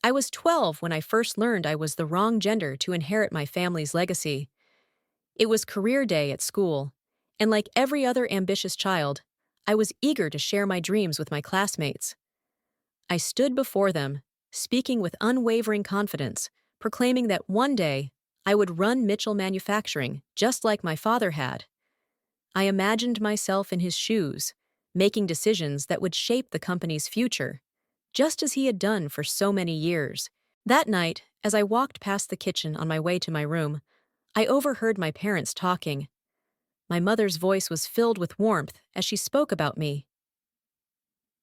I was 12 when I first learned I was the wrong gender to inherit my family's legacy. It was career day at school, and like every other ambitious child, I was eager to share my dreams with my classmates. I stood before them, speaking with unwavering confidence, proclaiming that one day I would run Mitchell Manufacturing just like my father had. I imagined myself in his shoes, making decisions that would shape the company's future, just as he had done for so many years. That night, as I walked past the kitchen on my way to my room, I overheard my parents talking. My mother's voice was filled with warmth as she spoke about me.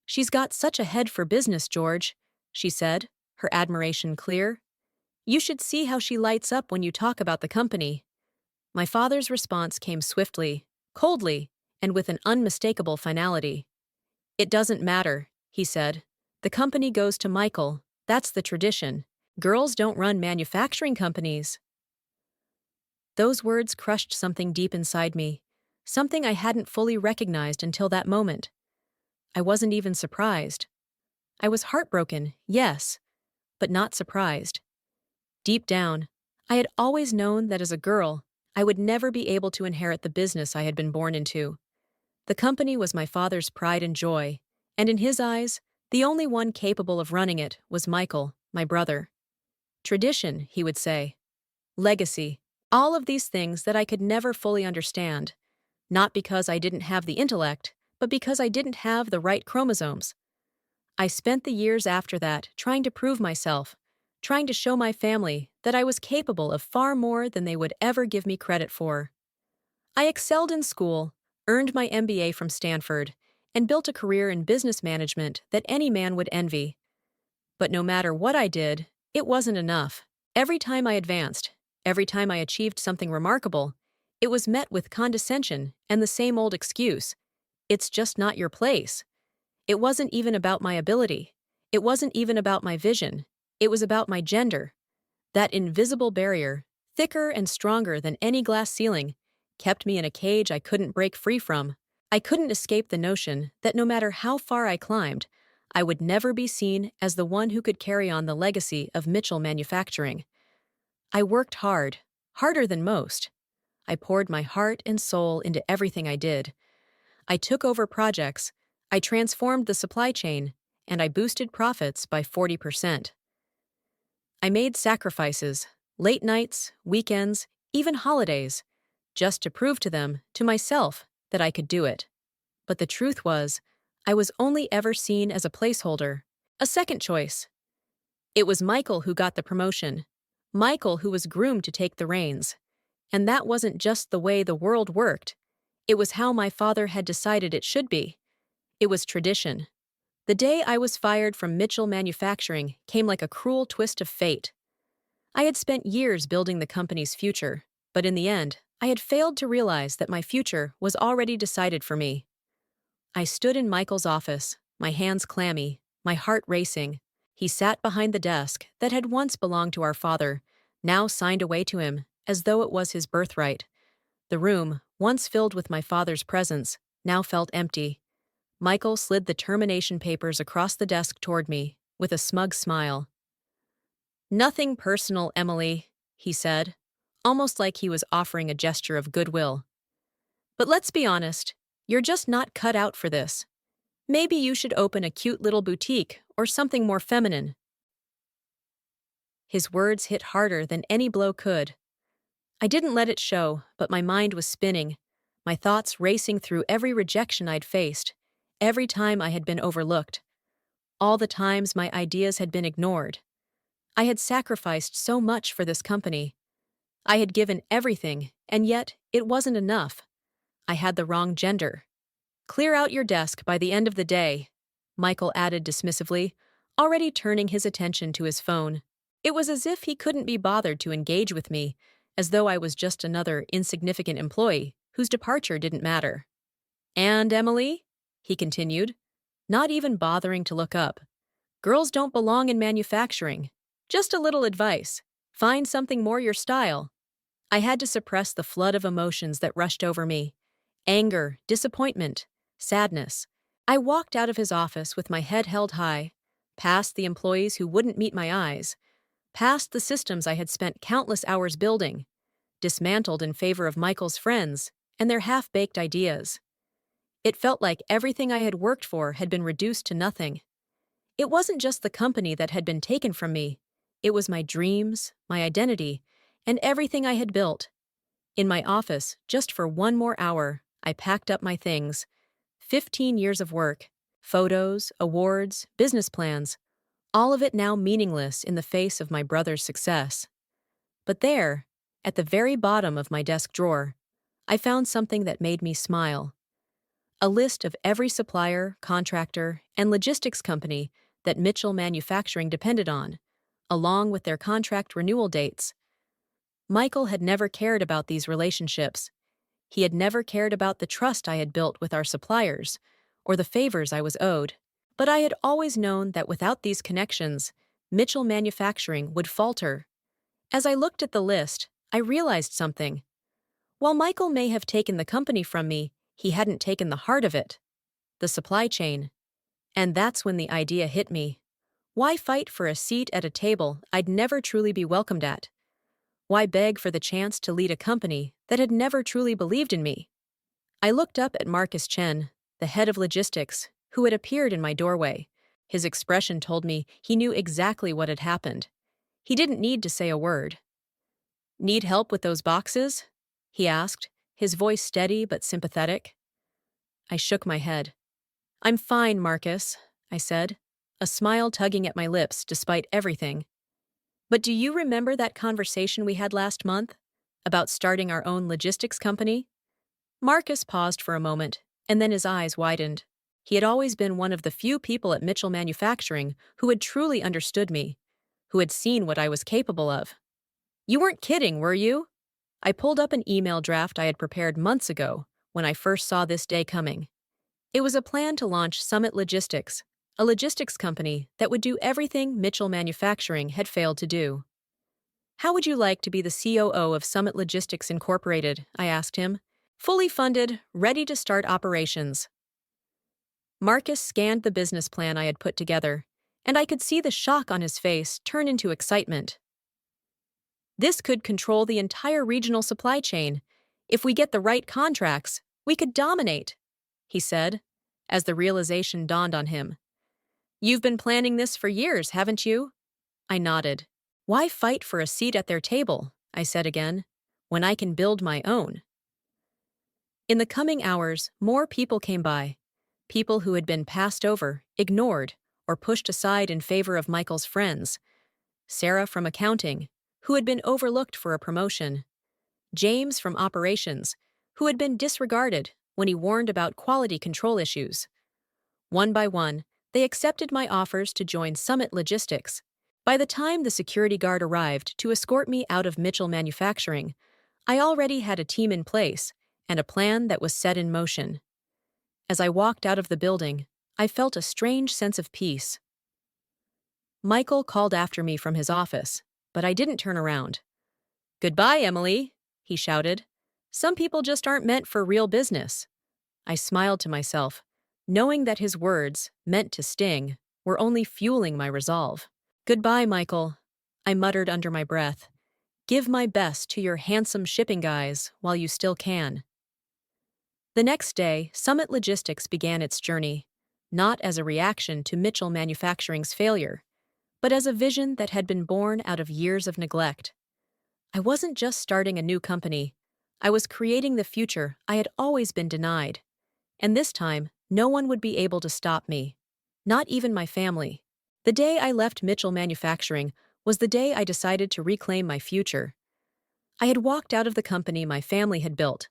"She's got such a head for business, George," she said, her admiration clear. "You should see how she lights up when you talk about the company." My father's response came swiftly, coldly, and with an unmistakable finality. "It doesn't matter," he said. "The company goes to Michael. That's the tradition. Girls don't run manufacturing companies." Those words crushed something deep inside me, something I hadn't fully recognized until that moment. I wasn't even surprised. I was heartbroken, yes, but not surprised. Deep down, I had always known that as a girl, I would never be able to inherit the business I had been born into. The company was my father's pride and joy, and in his eyes, the only one capable of running it was Michael, my brother. Tradition, he would say. Legacy. All of these things that I could never fully understand, not because I didn't have the intellect, but because I didn't have the right chromosomes. I spent the years after that trying to prove myself, trying to show my family that I was capable of far more than they would ever give me credit for. I excelled in school, earned my MBA from Stanford, and built a career in business management that any man would envy. But no matter what I did, it wasn't enough. Every time I advanced, every time I achieved something remarkable, it was met with condescension and the same old excuse: "It's just not your place." It wasn't even about my ability. It wasn't even about my vision. It was about my gender. That invisible barrier, thicker and stronger than any glass ceiling, kept me in a cage I couldn't break free from. I couldn't escape the notion that no matter how far I climbed, I would never be seen as the one who could carry on the legacy of Mitchell Manufacturing. I worked hard, harder than most. I poured my heart and soul into everything I did. I took over projects, I transformed the supply chain, and I boosted profits by 40%. I made sacrifices, late nights, weekends, even holidays, just to prove to them, to myself, that I could do it. But the truth was, I was only ever seen as a placeholder, a second choice. It was Michael who got the promotion, Michael who was groomed to take the reins. And that wasn't just the way the world worked, it was how my father had decided it should be. It was tradition. The day I was fired from Mitchell Manufacturing came like a cruel twist of fate. I had spent years building the company's future, but in the end, I had failed to realize that my future was already decided for me. I stood in Michael's office, my hands clammy, my heart racing. He sat behind the desk that had once belonged to our father, now signed away to him, as though it was his birthright. The room, once filled with my father's presence, now felt empty. Michael slid the termination papers across the desk toward me, with a smug smile. "Nothing personal, Emily," he said, almost like he was offering a gesture of goodwill. "But let's be honest, you're just not cut out for this. Maybe you should open a cute little boutique or something more feminine." His words hit harder than any blow could. I didn't let it show, but my mind was spinning, my thoughts racing through every rejection I'd faced, every time I had been overlooked, all the times my ideas had been ignored. I had sacrificed so much for this company. I had given everything, and yet it wasn't enough. I had the wrong gender. "Clear out your desk by the end of the day," Michael added dismissively, already turning his attention to his phone. It was as if he couldn't be bothered to engage with me, as though I was just another insignificant employee whose departure didn't matter. "And Emily?" he continued, not even bothering to look up. "Girls don't belong in manufacturing. Just a little advice. Find something more your style." I had to suppress the flood of emotions that rushed over me. Anger, disappointment, sadness. I walked out of his office with my head held high, past the employees who wouldn't meet my eyes, past the systems I had spent countless hours building, dismantled in favor of Michael's friends and their half-baked ideas. It felt like everything I had worked for had been reduced to nothing. It wasn't just the company that had been taken from me. It was my dreams, my identity, and everything I had built. In my office, just for one more hour, I packed up my things. 15 years of work, photos, awards, business plans, all of it now meaningless in the face of my brother's success. But there, at the very bottom of my desk drawer, I found something that made me smile. A list of every supplier, contractor, and logistics company that Mitchell Manufacturing depended on, along with their contract renewal dates. Michael had never cared about these relationships. He had never cared about the trust I had built with our suppliers, or the favors I was owed. But I had always known that without these connections, Mitchell Manufacturing would falter. As I looked at the list, I realized something. While Michael may have taken the company from me, he hadn't taken the heart of it, the supply chain. And that's when the idea hit me. Why fight for a seat at a table I'd never truly be welcomed at? Why beg for the chance to lead a company that had never truly believed in me? I looked up at Marcus Chen, the head of logistics, who had appeared in my doorway. His expression told me he knew exactly what had happened. He didn't need to say a word. "Need help with those boxes?" he asked, his voice steady but sympathetic. I shook my head. "I'm fine, Marcus," I said, a smile tugging at my lips despite everything. "But do you remember that conversation we had last month? About starting our own logistics company?" Marcus paused for a moment, and then his eyes widened. He had always been one of the few people at Mitchell Manufacturing who had truly understood me, who had seen what I was capable of. "You weren't kidding, were you?" I pulled up an email draft I had prepared months ago when I first saw this day coming. It was a plan to launch Summit Logistics, a logistics company that would do everything Mitchell Manufacturing had failed to do. "How would you like to be the COO of Summit Logistics Incorporated?" I asked him. "Fully funded, ready to start operations." Marcus scanned the business plan I had put together, and I could see the shock on his face turn into excitement. "This could control the entire regional supply chain. If we get the right contracts, we could dominate," he said, as the realization dawned on him. "You've been planning this for years, haven't you?" I nodded. "Why fight for a seat at their table," I said again, "when I can build my own?" In the coming hours, more people came by. People who had been passed over, ignored, or pushed aside in favor of Michael's friends. Sarah from accounting, who had been overlooked for a promotion. James from operations, who had been disregarded when he warned about quality control issues. One by one, they accepted my offers to join Summit Logistics. By the time the security guard arrived to escort me out of Mitchell Manufacturing, I already had a team in place and a plan that was set in motion. As I walked out of the building, I felt a strange sense of peace. Michael called after me from his office, but I didn't turn around. "Goodbye, Emily," he shouted. "Some people just aren't meant for real business." I smiled to myself, knowing that his words, meant to sting, were only fueling my resolve. "Goodbye, Michael," I muttered under my breath. "Give my best to your handsome shipping guys while you still can." The next day, Summit Logistics began its journey, not as a reaction to Mitchell Manufacturing's failure, but as a vision that had been born out of years of neglect. I wasn't just starting a new company. I was creating the future I had always been denied. And this time, no one would be able to stop me. Not even my family. The day I left Mitchell Manufacturing was the day I decided to reclaim my future. I had walked out of the company my family had built,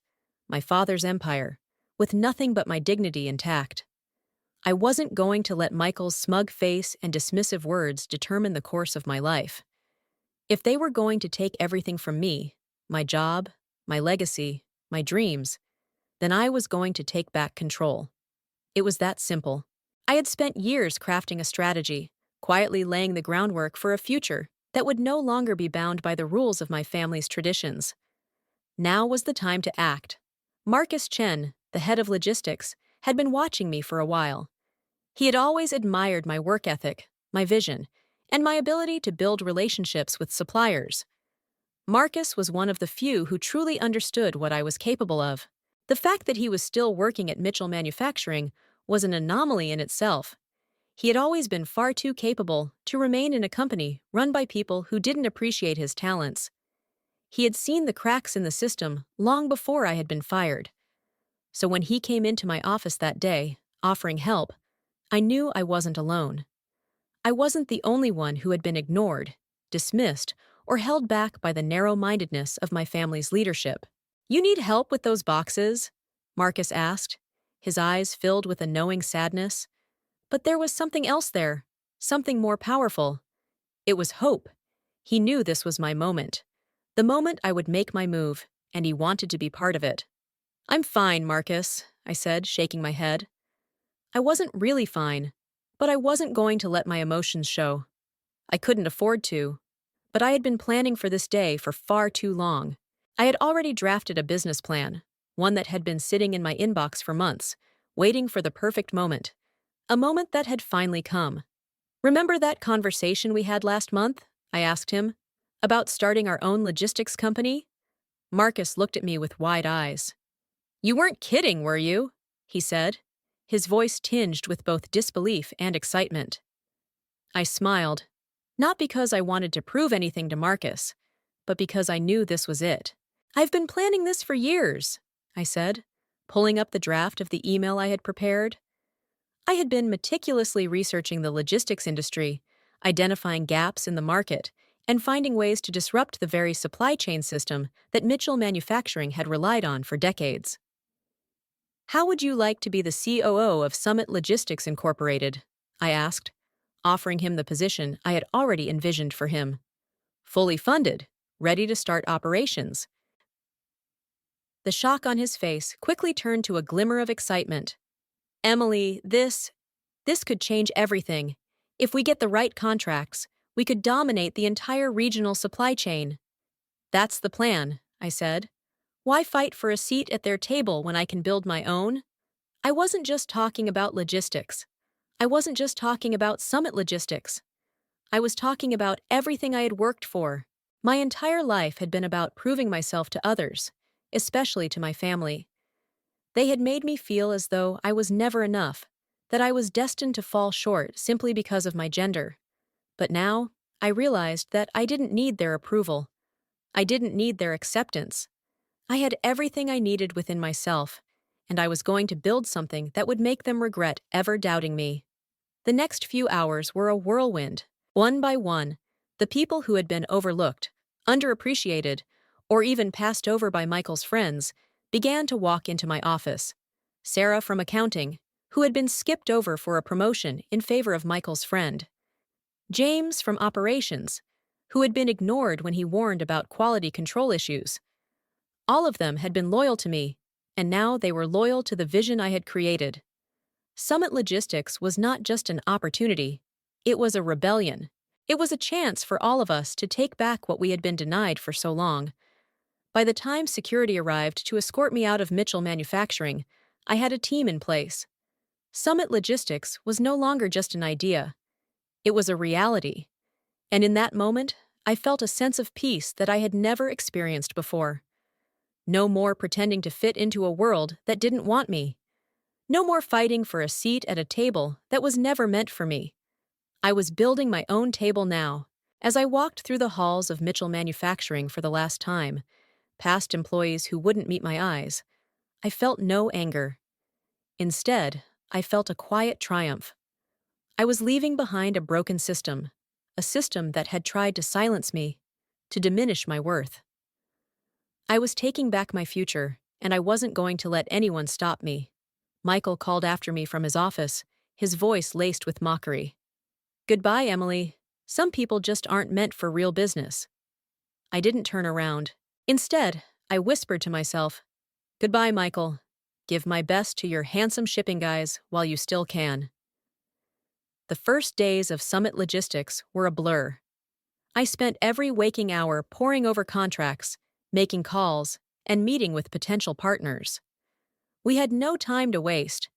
my father's empire, with nothing but my dignity intact. I wasn't going to let Michael's smug face and dismissive words determine the course of my life. If they were going to take everything from me, my job, my legacy, my dreams, then I was going to take back control. It was that simple. I had spent years crafting a strategy, quietly laying the groundwork for a future that would no longer be bound by the rules of my family's traditions. Now was the time to act. Marcus Chen, the head of logistics, had been watching me for a while. He had always admired my work ethic, my vision, and my ability to build relationships with suppliers. Marcus was one of the few who truly understood what I was capable of. The fact that he was still working at Mitchell Manufacturing was an anomaly in itself. He had always been far too capable to remain in a company run by people who didn't appreciate his talents. He had seen the cracks in the system long before I had been fired. So when he came into my office that day, offering help, I knew I wasn't alone. I wasn't the only one who had been ignored, dismissed, or held back by the narrow-mindedness of my family's leadership. "You need help with those boxes?" Marcus asked, his eyes filled with a knowing sadness. But there was something else there, something more powerful. It was hope. He knew this was my moment. The moment I would make my move, and he wanted to be part of it. "I'm fine, Marcus," I said, shaking my head. I wasn't really fine, but I wasn't going to let my emotions show. I couldn't afford to. But I had been planning for this day for far too long. I had already drafted a business plan, one that had been sitting in my inbox for months, waiting for the perfect moment. A moment that had finally come. "Remember that conversation we had last month?" I asked him. "About starting our own logistics company?" Marcus looked at me with wide eyes. "You weren't kidding, were you?" he said, his voice tinged with both disbelief and excitement. I smiled, not because I wanted to prove anything to Marcus, but because I knew this was it. "I've been planning this for years," I said, pulling up the draft of the email I had prepared. I had been meticulously researching the logistics industry, identifying gaps in the market, and finding ways to disrupt the very supply chain system that Mitchell Manufacturing had relied on for decades. "How would you like to be the COO of Summit Logistics Incorporated?" I asked, offering him the position I had already envisioned for him. Fully funded, ready to start operations. The shock on his face quickly turned to a glimmer of excitement. "Emily, this could change everything. If we get the right contracts, we could dominate the entire regional supply chain." "That's the plan," I said. "Why fight for a seat at their table when I can build my own?" I wasn't just talking about logistics. I wasn't just talking about Summit Logistics. I was talking about everything I had worked for. My entire life had been about proving myself to others, especially to my family. They had made me feel as though I was never enough, that I was destined to fall short simply because of my gender. But now, I realized that I didn't need their approval. I didn't need their acceptance. I had everything I needed within myself, and I was going to build something that would make them regret ever doubting me. The next few hours were a whirlwind. One by one, the people who had been overlooked, underappreciated, or even passed over by Michael's friends began to walk into my office. Sarah from accounting, who had been skipped over for a promotion in favor of Michael's friend. James from operations, who had been ignored when he warned about quality control issues. All of them had been loyal to me, and now they were loyal to the vision I had created. Summit Logistics was not just an opportunity, it was a rebellion. It was a chance for all of us to take back what we had been denied for so long. By the time security arrived to escort me out of Mitchell Manufacturing, I had a team in place. Summit Logistics was no longer just an idea. It was a reality. And in that moment, I felt a sense of peace that I had never experienced before. No more pretending to fit into a world that didn't want me. No more fighting for a seat at a table that was never meant for me. I was building my own table now. As I walked through the halls of Mitchell Manufacturing for the last time, past employees who wouldn't meet my eyes, I felt no anger. Instead, I felt a quiet triumph. I was leaving behind a broken system, a system that had tried to silence me, to diminish my worth. I was taking back my future, and I wasn't going to let anyone stop me. Michael called after me from his office, his voice laced with mockery. "Goodbye, Emily. Some people just aren't meant for real business." I didn't turn around. Instead, I whispered to myself, "Goodbye, Michael. Give my best to your handsome shipping guys while you still can." The first days of Summit Logistics were a blur. I spent every waking hour poring over contracts, making calls, and meeting with potential partners. We had no time to waste.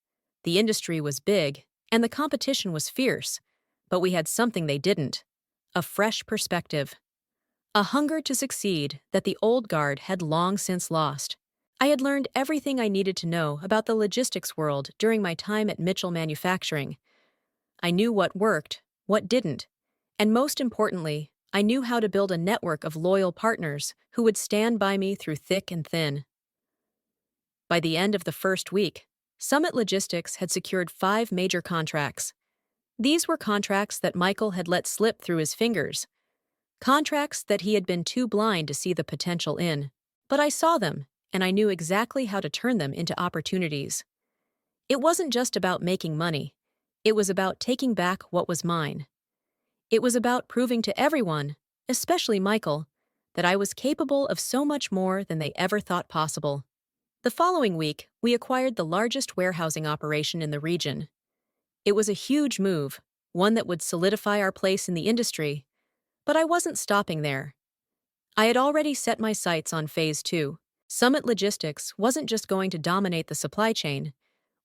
The industry was big, and the competition was fierce, But we had something they didn't: a fresh perspective. A hunger to succeed that the old guard had long since lost. I had learned everything I needed to know about the logistics world during my time at Mitchell Manufacturing. I knew what worked, what didn't, and most importantly, I knew how to build a network of loyal partners who would stand by me through thick and thin. By the end of the first week, Summit Logistics had secured 5 major contracts. These were contracts that Michael had let slip through his fingers, contracts that he had been too blind to see the potential in. But I saw them, and I knew exactly how to turn them into opportunities. It wasn't just about making money. It was about taking back what was mine. It was about proving to everyone, especially Michael, that I was capable of so much more than they ever thought possible. The following week, we acquired the largest warehousing operation in the region. It was a huge move, one that would solidify our place in the industry. But I wasn't stopping there. I had already set my sights on Phase 2. Summit Logistics wasn't just going to dominate the supply chain,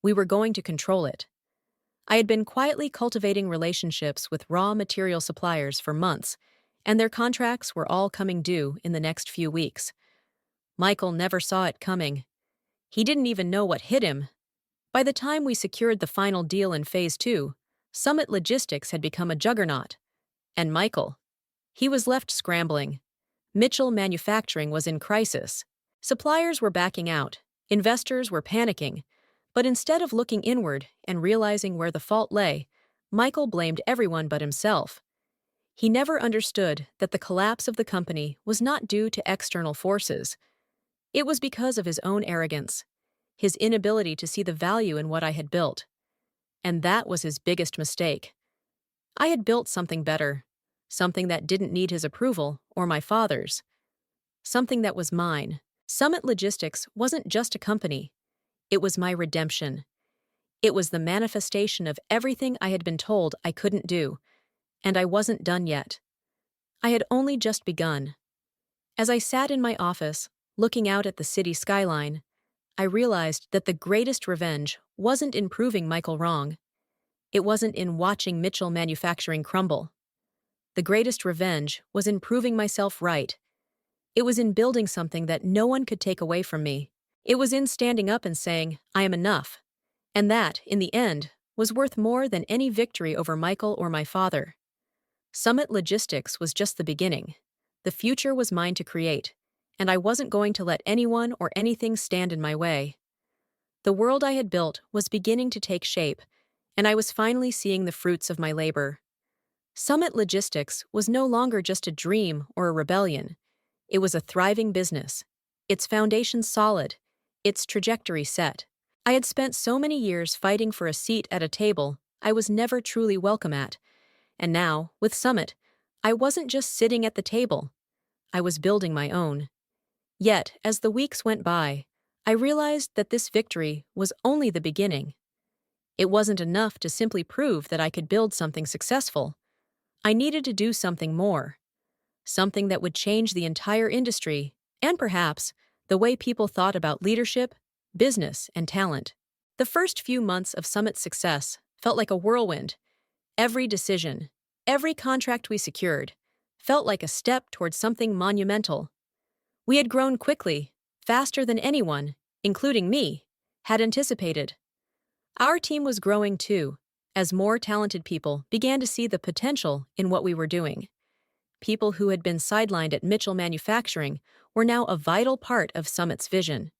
we were going to control it. I had been quietly cultivating relationships with raw material suppliers for months, and their contracts were all coming due in the next few weeks. Michael never saw it coming. He didn't even know what hit him. By the time we secured the final deal in Phase 2, Summit Logistics had become a juggernaut. And Michael, he was left scrambling. Mitchell Manufacturing was in crisis. Suppliers were backing out, investors were panicking, but instead of looking inward and realizing where the fault lay, Michael blamed everyone but himself. He never understood that the collapse of the company was not due to external forces. It was because of his own arrogance, his inability to see the value in what I had built. And that was his biggest mistake. I had built something better, something that didn't need his approval or my father's, something that was mine. Summit Logistics wasn't just a company. It was my redemption. It was the manifestation of everything I had been told I couldn't do, and I wasn't done yet. I had only just begun. As I sat in my office, looking out at the city skyline, I realized that the greatest revenge wasn't in proving Michael wrong. It wasn't in watching Mitchell Manufacturing crumble. The greatest revenge was in proving myself right. It was in building something that no one could take away from me. It was in standing up and saying, I am enough. And that, in the end, was worth more than any victory over Michael or my father. Summit Logistics was just the beginning. The future was mine to create, and I wasn't going to let anyone or anything stand in my way. The world I had built was beginning to take shape, and I was finally seeing the fruits of my labor. Summit Logistics was no longer just a dream or a rebellion. It was a thriving business, its foundation solid, its trajectory set. I had spent so many years fighting for a seat at a table I was never truly welcome at, and now, with Summit, I wasn't just sitting at the table. I was building my own. Yet, as the weeks went by, I realized that this victory was only the beginning. It wasn't enough to simply prove that I could build something successful. I needed to do something more. Something that would change the entire industry, and perhaps the way people thought about leadership, business, and talent. The first few months of Summit's success felt like a whirlwind. Every decision, every contract we secured, felt like a step towards something monumental. We had grown quickly, faster than anyone, including me, had anticipated. Our team was growing too, as more talented people began to see the potential in what we were doing. People who had been sidelined at Mitchell Manufacturing were now a vital part of Summit's vision.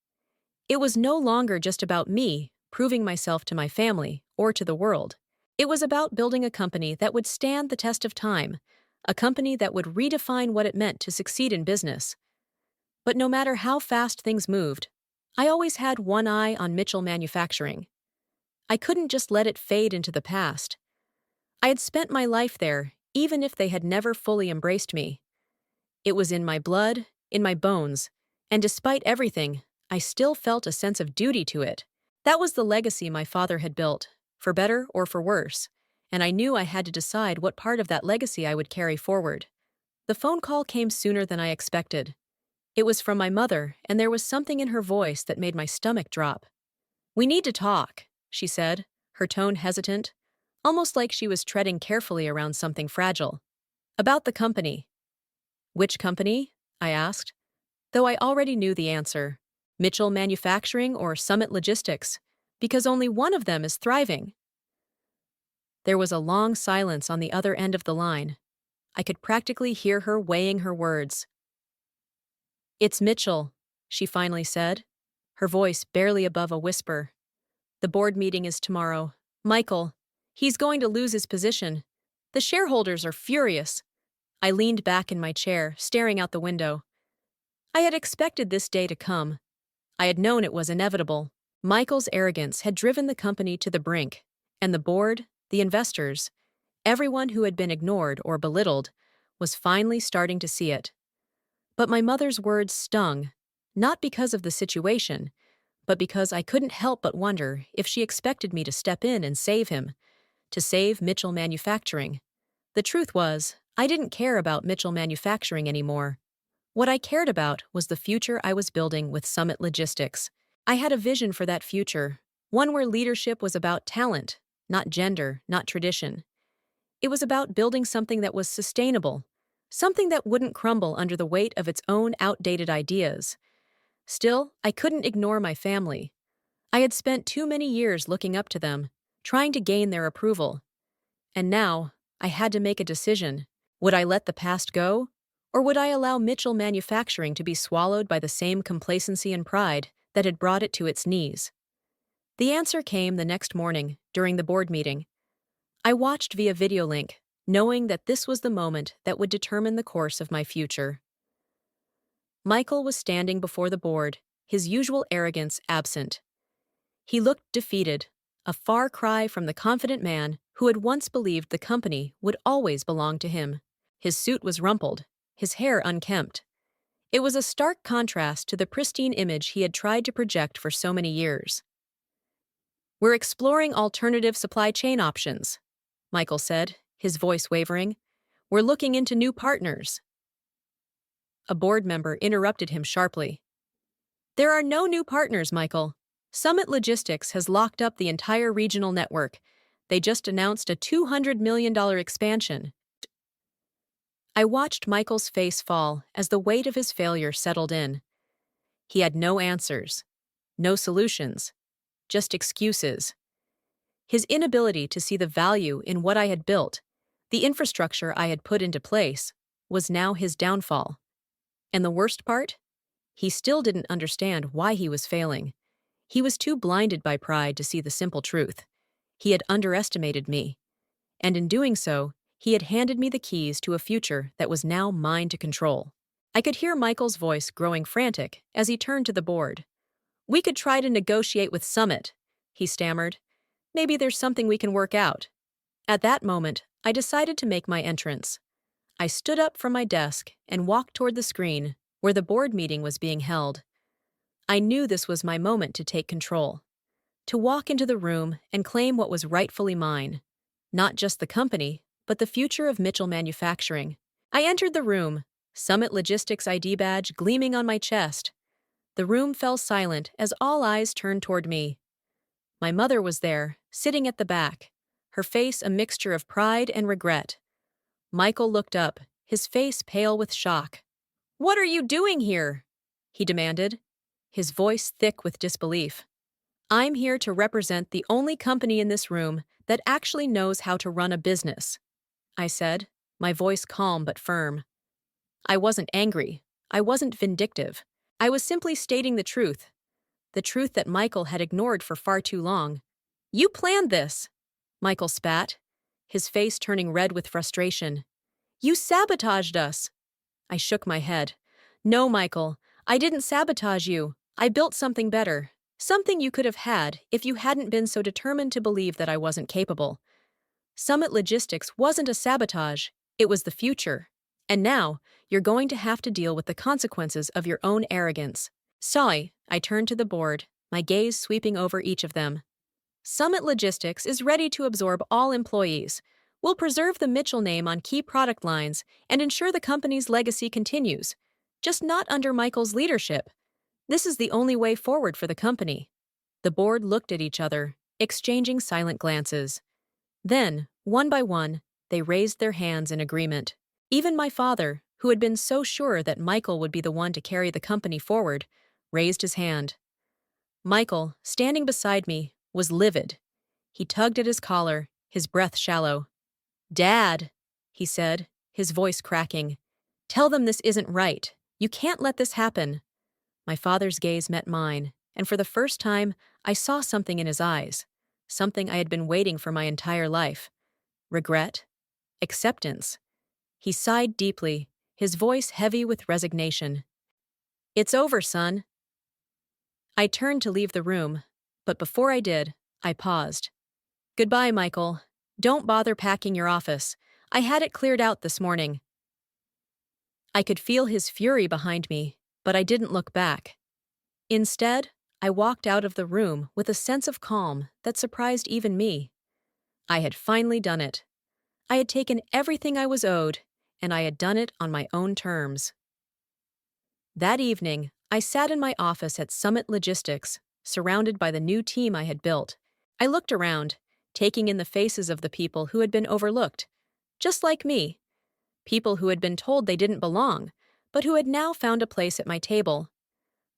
It was no longer just about me proving myself to my family or to the world. It was about building a company that would stand the test of time, a company that would redefine what it meant to succeed in business. But no matter how fast things moved, I always had one eye on Mitchell Manufacturing. I couldn't just let it fade into the past. I had spent my life there, even if they had never fully embraced me. It was in my blood, in my bones, and despite everything, I still felt a sense of duty to it. That was the legacy my father had built, for better or for worse, and I knew I had to decide what part of that legacy I would carry forward. The phone call came sooner than I expected. It was from my mother, and there was something in her voice that made my stomach drop. "We need to talk," she said, her tone hesitant. almost like she was treading carefully around something fragile. About the company. Which company? I asked, though I already knew the answer. Mitchell Manufacturing or Summit Logistics, because only one of them is thriving. There was a long silence on the other end of the line. I could practically hear her weighing her words. It's Mitchell, she finally said, her voice barely above a whisper. The board meeting is tomorrow. Michael, he's going to lose his position. The shareholders are furious. I leaned back in my chair, staring out the window. I had expected this day to come. I had known it was inevitable. Michael's arrogance had driven the company to the brink, and the board, the investors, everyone who had been ignored or belittled, was finally starting to see it. But my mother's words stung, not because of the situation, but because I couldn't help but wonder if she expected me to step in and save him, to save Mitchell Manufacturing. The truth was, I didn't care about Mitchell Manufacturing anymore. What I cared about was the future I was building with Summit Logistics. I had a vision for that future, one where leadership was about talent, not gender, not tradition. It was about building something that was sustainable, something that wouldn't crumble under the weight of its own outdated ideas. Still, I couldn't ignore my family. I had spent too many years looking up to them, trying to gain their approval. And now, I had to make a decision. Would I let the past go? Or would I allow Mitchell Manufacturing to be swallowed by the same complacency and pride that had brought it to its knees? The answer came the next morning, during the board meeting. I watched via video link, knowing that this was the moment that would determine the course of my future. Michael was standing before the board, his usual arrogance absent. He looked defeated, a far cry from the confident man who had once believed the company would always belong to him. His suit was rumpled, his hair unkempt. It was a stark contrast to the pristine image he had tried to project for so many years. "We're exploring alternative supply chain options," Michael said, his voice wavering. "We're looking into new partners." A board member interrupted him sharply. "There are no new partners, Michael. Summit Logistics has locked up the entire regional network. They just announced a $200 million expansion." I watched Michael's face fall as the weight of his failure settled in. He had no answers, no solutions, just excuses. His inability to see the value in what I had built, the infrastructure I had put into place, was now his downfall. And the worst part? He still didn't understand why he was failing. He was too blinded by pride to see the simple truth. He had underestimated me. And in doing so, he had handed me the keys to a future that was now mine to control. I could hear Michael's voice growing frantic as he turned to the board. "We could try to negotiate with Summit," he stammered. "Maybe there's something we can work out." At that moment, I decided to make my entrance. I stood up from my desk and walked toward the screen where the board meeting was being held. I knew this was my moment to take control, to walk into the room and claim what was rightfully mine. Not just the company, but the future of Mitchell Manufacturing. I entered the room, Summit Logistics ID badge gleaming on my chest. The room fell silent as all eyes turned toward me. My mother was there, sitting at the back, her face a mixture of pride and regret. Michael looked up, his face pale with shock. "What are you doing here?" he demanded, his voice thick with disbelief. "I'm here to represent the only company in this room that actually knows how to run a business," I said, my voice calm but firm. I wasn't angry. I wasn't vindictive. I was simply stating the truth that Michael had ignored for far too long. "You planned this," Michael spat, his face turning red with frustration. "You sabotaged us." I shook my head. "No, Michael, I didn't sabotage you. I built something better. Something you could have had if you hadn't been so determined to believe that I wasn't capable. Summit Logistics wasn't a sabotage, it was the future. And now, you're going to have to deal with the consequences of your own arrogance." Sorry, I turned to the board, my gaze sweeping over each of them. "Summit Logistics is ready to absorb all employees. We'll preserve the Mitchell name on key product lines and ensure the company's legacy continues. Just not under Michael's leadership. This is the only way forward for the company." The board looked at each other, exchanging silent glances. Then, one by one, they raised their hands in agreement. Even my father, who had been so sure that Michael would be the one to carry the company forward, raised his hand. Michael, standing beside me, was livid. He tugged at his collar, his breath shallow. "Dad," he said, his voice cracking. "Tell them this isn't right. You can't let this happen." My father's gaze met mine, and for the first time, I saw something in his eyes, something I had been waiting for my entire life. Regret? Acceptance. He sighed deeply, his voice heavy with resignation. "It's over, son." I turned to leave the room, but before I did, I paused. "Goodbye, Michael. Don't bother packing your office. I had it cleared out this morning." I could feel his fury behind me, but I didn't look back. Instead, I walked out of the room with a sense of calm that surprised even me. I had finally done it. I had taken everything I was owed, and I had done it on my own terms. That evening, I sat in my office at Summit Logistics, surrounded by the new team I had built. I looked around, taking in the faces of the people who had been overlooked, just like me. People who had been told they didn't belong, but who had now found a place at my table.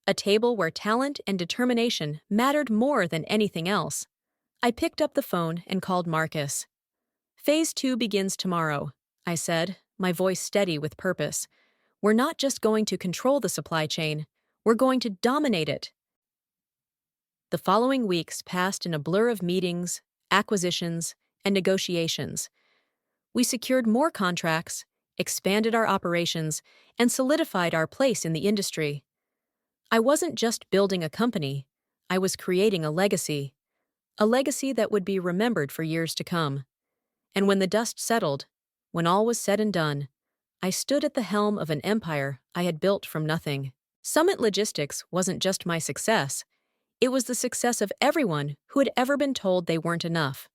A table where talent and determination mattered more than anything else. I picked up the phone and called Marcus. "Phase 2 begins tomorrow," I said, my voice steady with purpose. "We're not just going to control the supply chain, we're going to dominate it." The following weeks passed in a blur of meetings, acquisitions, and negotiations. We secured more contracts, expanded our operations, and solidified our place in the industry. I wasn't just building a company, I was creating a legacy that would be remembered for years to come. And when the dust settled, when all was said and done, I stood at the helm of an empire I had built from nothing. Summit Logistics wasn't just my success, it was the success of everyone who had ever been told they weren't enough.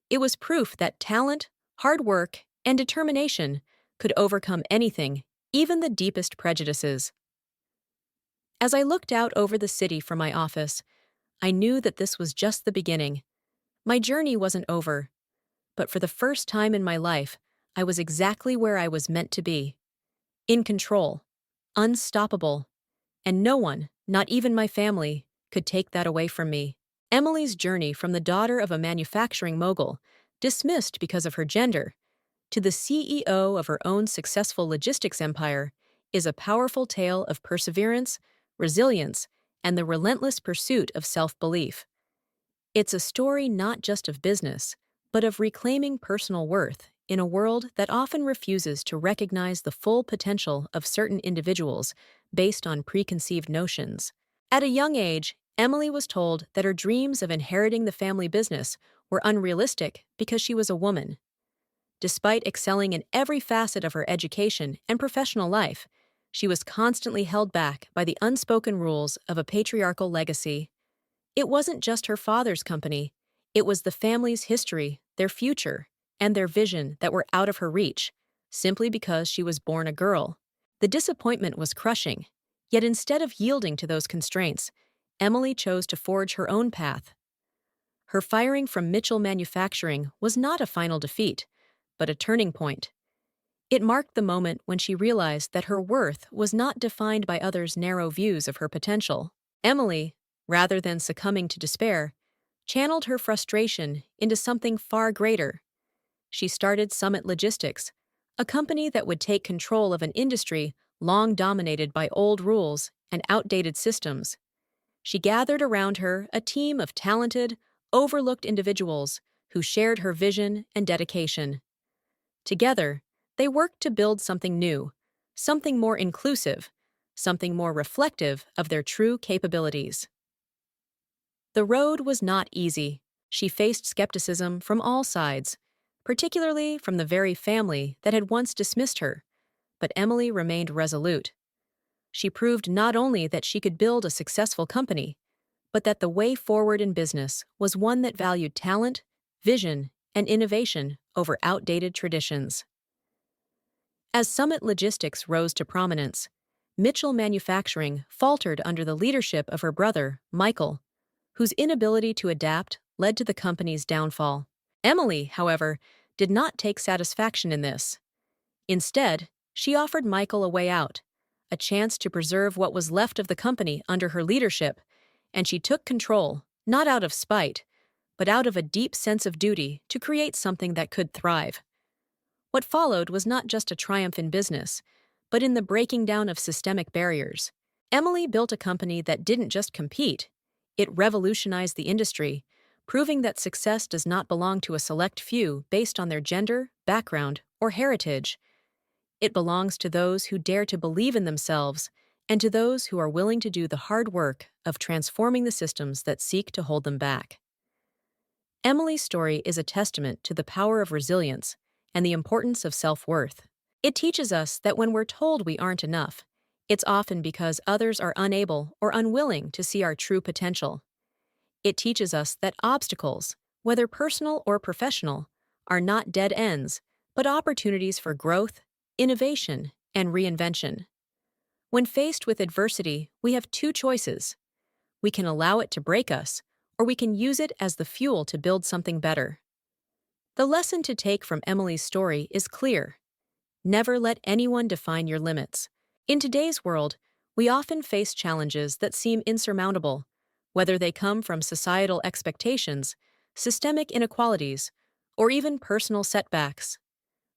It was proof that talent, hard work, and determination could overcome anything, even the deepest prejudices. As I looked out over the city from my office, I knew that this was just the beginning. My journey wasn't over, but for the first time in my life, I was exactly where I was meant to be. In control, unstoppable, and no one, not even my family, could take that away from me. Emily's journey from the daughter of a manufacturing mogul, dismissed because of her gender, to the CEO of her own successful logistics empire, is a powerful tale of perseverance, resilience, and the relentless pursuit of self-belief. It's a story not just of business, but of reclaiming personal worth in a world that often refuses to recognize the full potential of certain individuals based on preconceived notions. At a young age, Emily was told that her dreams of inheriting the family business were unrealistic because she was a woman. Despite excelling in every facet of her education and professional life, she was constantly held back by the unspoken rules of a patriarchal legacy. It wasn't just her father's company, it was the family's history, their future, and their vision that were out of her reach, simply because she was born a girl. The disappointment was crushing, yet instead of yielding to those constraints, Emily chose to forge her own path. Her firing from Mitchell Manufacturing was not a final defeat, but a turning point. It marked the moment when she realized that her worth was not defined by others' narrow views of her potential. Emily, rather than succumbing to despair, channeled her frustration into something far greater. She started Summit Logistics, a company that would take control of an industry long dominated by old rules and outdated systems. She gathered around her a team of talented, overlooked individuals who shared her vision and dedication. Together, they worked to build something new, something more inclusive, something more reflective of their true capabilities. The road was not easy. She faced skepticism from all sides, particularly from the very family that had once dismissed her, but Emily remained resolute. She proved not only that she could build a successful company, but that the way forward in business was one that valued talent, vision, and innovation over outdated traditions. As Summit Logistics rose to prominence, Mitchell Manufacturing faltered under the leadership of her brother, Michael, whose inability to adapt led to the company's downfall. Emily, however, did not take satisfaction in this. Instead, she offered Michael a way out, a chance to preserve what was left of the company under her leadership, and she took control, not out of spite, but out of a deep sense of duty to create something that could thrive. What followed was not just a triumph in business, but in the breaking down of systemic barriers. Emily built a company that didn't just compete, it revolutionized the industry, proving that success does not belong to a select few based on their gender, background, or heritage. It belongs to those who dare to believe in themselves and to those who are willing to do the hard work of transforming the systems that seek to hold them back. Emily's story is a testament to the power of resilience and the importance of self-worth. It teaches us that when we're told we aren't enough, it's often because others are unable or unwilling to see our true potential. It teaches us that obstacles, whether personal or professional, are not dead ends, but opportunities for growth, innovation, and reinvention. When faced with adversity, we have two choices. We can allow it to break us, or we can use it as the fuel to build something better. The lesson to take from Emily's story is clear. Never let anyone define your limits. In today's world, we often face challenges that seem insurmountable, whether they come from societal expectations, systemic inequalities, or even personal setbacks.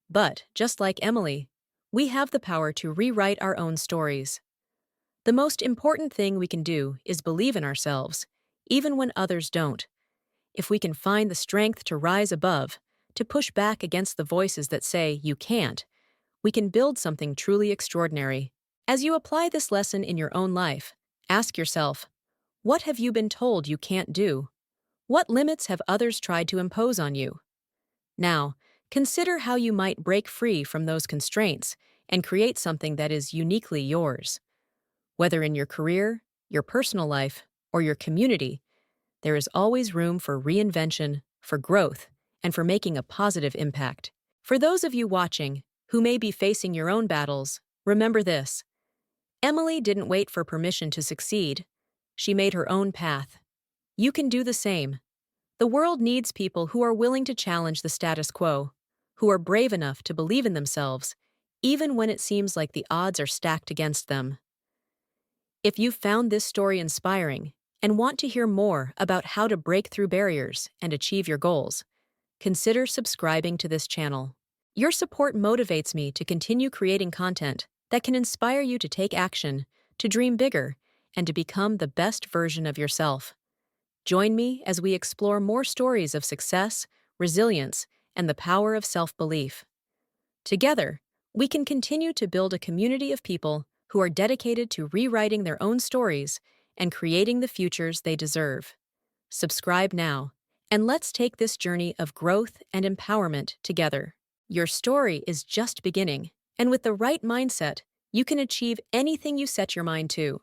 But, just like Emily, we have the power to rewrite our own stories. The most important thing we can do is believe in ourselves, even when others don't. If we can find the strength to rise above, to push back against the voices that say you can't, we can build something truly extraordinary. As you apply this lesson in your own life, ask yourself, what have you been told you can't do? What limits have others tried to impose on you? Now, consider how you might break free from those constraints and create something that is uniquely yours. Whether in your career, your personal life, or your community, there is always room for reinvention, for growth, and for making a positive impact. For those of you watching who may be facing your own battles, remember this. Emily didn't wait for permission to succeed. She made her own path. You can do the same. The world needs people who are willing to challenge the status quo, who are brave enough to believe in themselves, even when it seems like the odds are stacked against them. If you've found this story inspiring and want to hear more about how to break through barriers and achieve your goals, consider subscribing to this channel. Your support motivates me to continue creating content that can inspire you to take action, to dream bigger, and to become the best version of yourself. Join me as we explore more stories of success, resilience, and the power of self-belief. Together, we can continue to build a community of people who are dedicated to rewriting their own stories and creating the futures they deserve. Subscribe now, and let's take this journey of growth and empowerment together. Your story is just beginning, and with the right mindset, you can achieve anything you set your mind to.